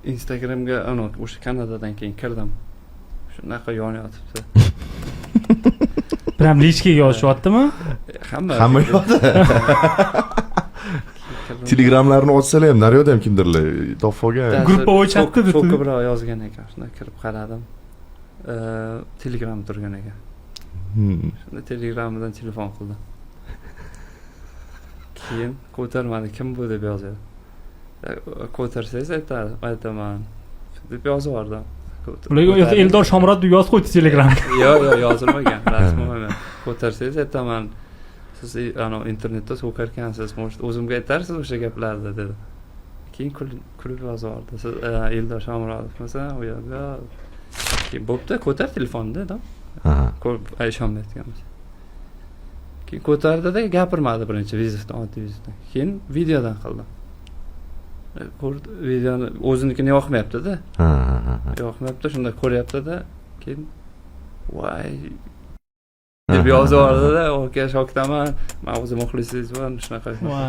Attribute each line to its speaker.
Speaker 1: Instagramga o'sha Kanadadan keyin kirdim. Shunaqa yonayotibdi.
Speaker 2: Prям lishkaga yozishyaptimi?
Speaker 1: Hamma
Speaker 3: yoqda. Telegramlarni ochsalar ham naryoqda ham kimdirlar topib olgan.
Speaker 2: Gruppa o'chapti deb.
Speaker 1: Ko'proq yozgan ekan. Shunda kirib qaradim. Telegram turgan ekan. Shunda Telegramdan telefon qildim. Keyin ko'tarmadi. Kim bu deb yozadi. Ko'tarsangiz aytaman deb yozib yubordim.
Speaker 2: Ular Eldor Shomurodov deb yozib qo'ydi Telegramga.
Speaker 1: Yo'q, yozilmagan. Rasman. Ko'tarsangiz aytaman. Siz internetda o'qirkansiz, o'zimga aytarsiz o'sha gaplarni dedi. Keyin kulib yozib yubordi. Siz Eldor Shomurodovmisiz? U yo'q. Keyin bo'pti, ko'tar telefonni dedim. Ishonmayotganmiz. Keyin ko'tardi-da, gapirmadi birinchi vizitdan, oddiy vizitdan. Keyin videodan qildim. Videoni o'zinikini yoqmayapti-da. Yoqmayapti, shunda ko'ryapti-da. Keyin voy deb yozib yubordi-da, "Oka, shokdaman. Men o'zim muxlisingizman, shunaqa."
Speaker 2: Voy.